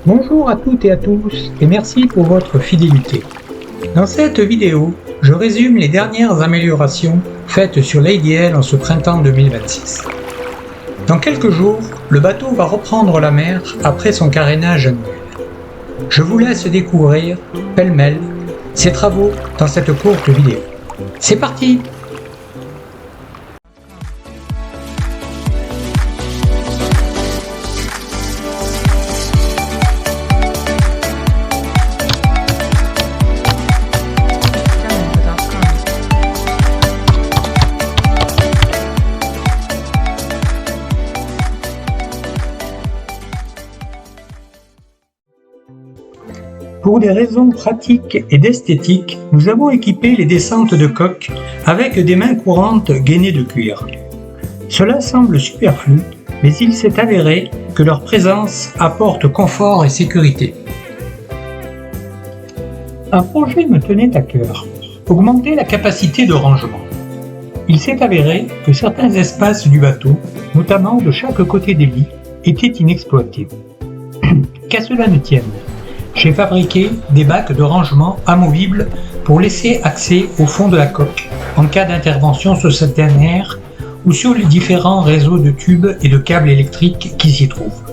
Bonjour à toutes et à tous et merci pour votre fidélité. Dans cette vidéo, je résume les dernières améliorations faites sur l'ADL en ce printemps 2026. Dans quelques jours, le bateau va reprendre la mer après son carénage annuel. Je vous laisse découvrir, pêle-mêle, ces travaux dans cette courte vidéo. C'est parti! Pour des raisons pratiques et d'esthétique, nous avons équipé les descentes de coque avec des mains courantes gainées de cuir. Cela semble superflu, mais il s'est avéré que leur présence apporte confort et sécurité. Un projet me tenait à cœur, augmenter la capacité de rangement. Il s'est avéré que certains espaces du bateau, notamment de chaque côté des lits, étaient inexploités. Qu'à cela ne tienne, j'ai fabriqué des bacs de rangement amovibles pour laisser accès au fond de la coque en cas d'intervention sur cette dernière ou sur les différents réseaux de tubes et de câbles électriques qui s'y trouvent.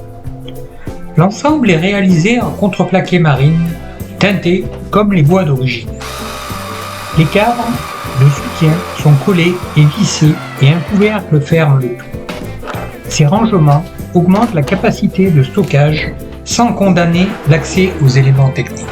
L'ensemble est réalisé en contreplaqué marine, teinté comme les bois d'origine. Les cadres de soutien sont collés et vissés et un couvercle ferme le tout. Ces rangements augmentent la capacité de stockage sans condamner l'accès aux éléments techniques.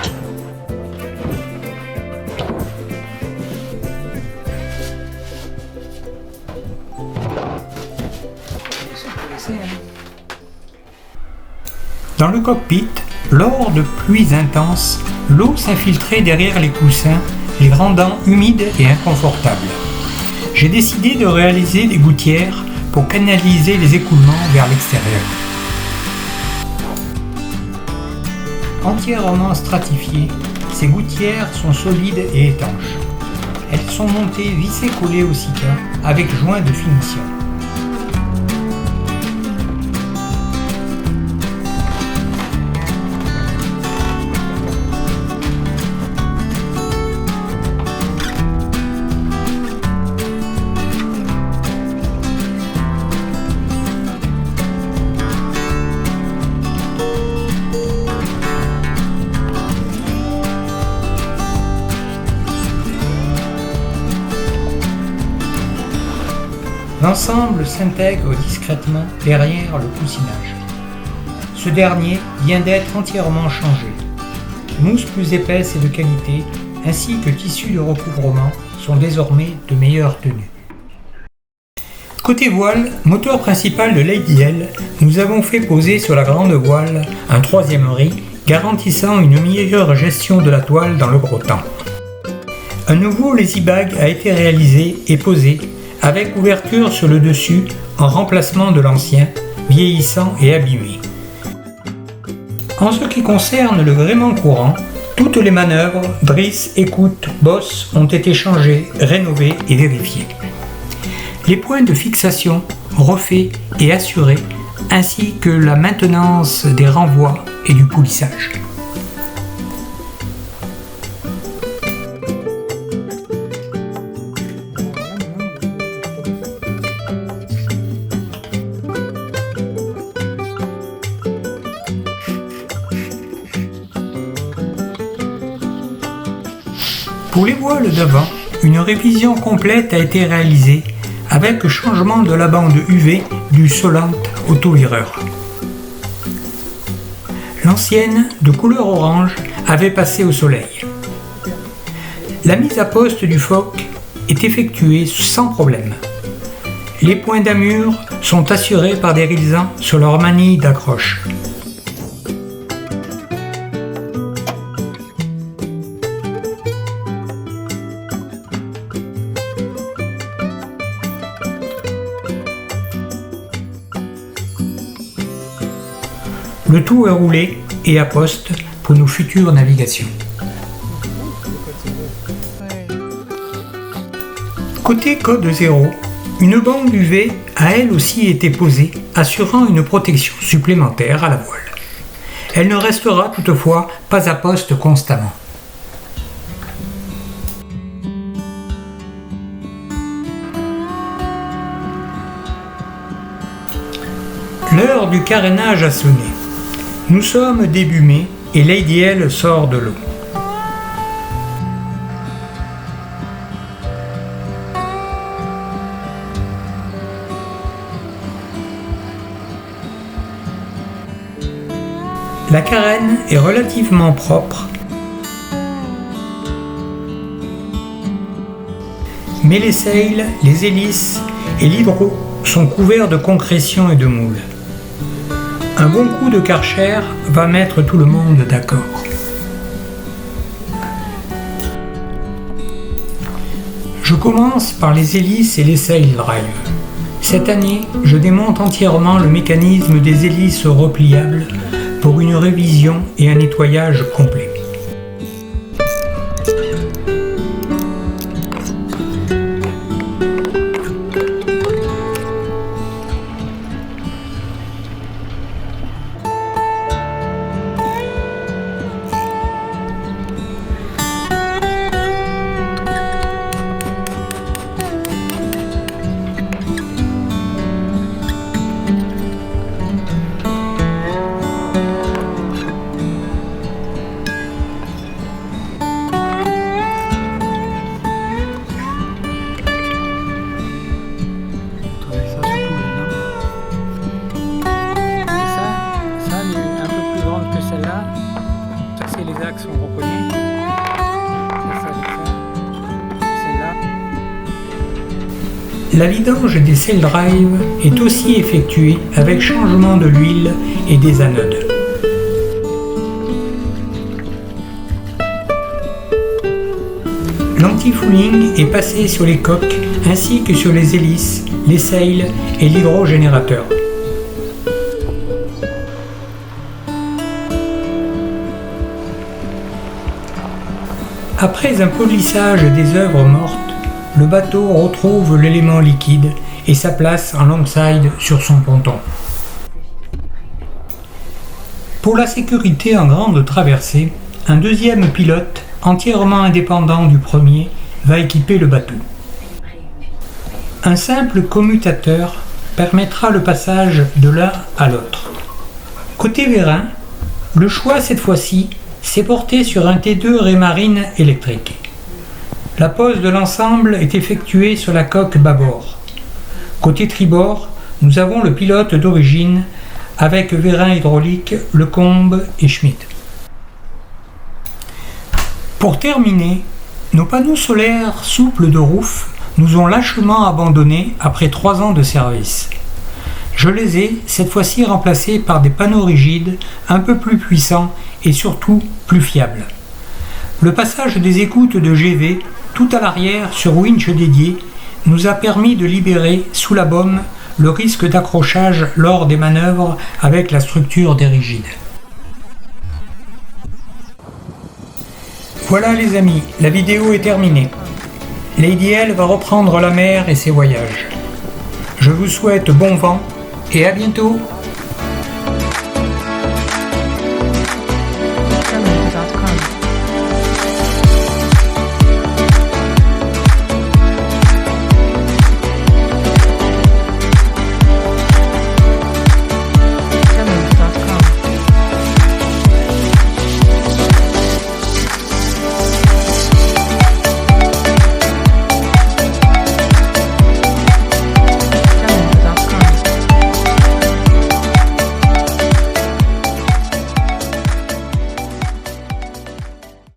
Dans le cockpit, lors de pluies intenses, l'eau s'infiltrait derrière les coussins, les rendant humides et inconfortables. J'ai décidé de réaliser des gouttières pour canaliser les écoulements vers l'extérieur. Entièrement stratifiées, ces gouttières sont solides et étanches. Elles sont montées vissées-collées au Sika avec joint de finition. L'ensemble s'intègre discrètement derrière le coussinage. Ce dernier vient d'être entièrement changé. Mousse plus épaisse et de qualité, ainsi que tissus de recouvrement sont désormais de meilleure tenue. Côté voile, moteur principal de l'ADL, nous avons fait poser sur la grande voile un troisième riz garantissant une meilleure gestion de la toile dans le gros temps. Un nouveau lazy bag a été réalisé et posé avec ouverture sur le dessus en remplacement de l'ancien, vieillissant et abîmé. En ce qui concerne le gréement courant, toutes les manœuvres, drisse, écoute, bosse ont été changées, rénovées et vérifiées. Les points de fixation refaits et assurés, ainsi que la maintenance des renvois et du poulissage. Pour les voiles d'avant, une révision complète a été réalisée avec changement de la bande UV du Solant autovireur. L'ancienne, de couleur orange, avait passé au soleil. La mise à poste du foc est effectuée sans problème. Les points d'amure sont assurés par des résans sur leur manille d'accroche. Le tout est roulé et à poste pour nos futures navigations. Côté code 0, une bande UV a elle aussi été posée, assurant une protection supplémentaire à la voile. Elle ne restera toutefois pas à poste constamment. L'heure du carénage a sonné. Nous sommes début mai et Lady L sort de l'eau. La carène est relativement propre, mais les sails, les hélices et l'hydro sont couverts de concrétion et de moules. Un bon coup de Karcher va mettre tout le monde d'accord. Je commence par les hélices et les sail drive. Cette année, je démonte entièrement le mécanisme des hélices repliables pour une révision et un nettoyage complet. Les axes sont reconnus. La vidange des sail drive est aussi effectuée avec changement de l'huile et des anodes. L'anti-fouling est passé sur les coques ainsi que sur les hélices, les sails et l'hydrogénérateur. Après un polissage des œuvres mortes, le bateau retrouve l'élément liquide et sa place en longside sur son ponton. Pour la sécurité en grande traversée, un deuxième pilote, entièrement indépendant du premier, va équiper le bateau. Un simple commutateur permettra le passage de l'un à l'autre. Côté vérin, le choix cette fois-ci s'est porté sur un T2 Raymarine électrique. La pose de l'ensemble est effectuée sur la coque bâbord. Côté tribord, nous avons le pilote d'origine avec vérin hydraulique, Lecombe et Schmidt. Pour terminer, nos panneaux solaires souples de Roof nous ont lâchement abandonnés après 3 ans de service. Je les ai cette fois-ci remplacés par des panneaux rigides un peu plus puissants et surtout plus fiables. Le passage des écoutes de GV tout à l'arrière sur winch dédié nous a permis de libérer sous la baume le risque d'accrochage lors des manœuvres avec la structure des rigides. Voilà les amis, la vidéo est terminée. Lady L va reprendre la mer et ses voyages. Je vous souhaite bon vent et à bientôt.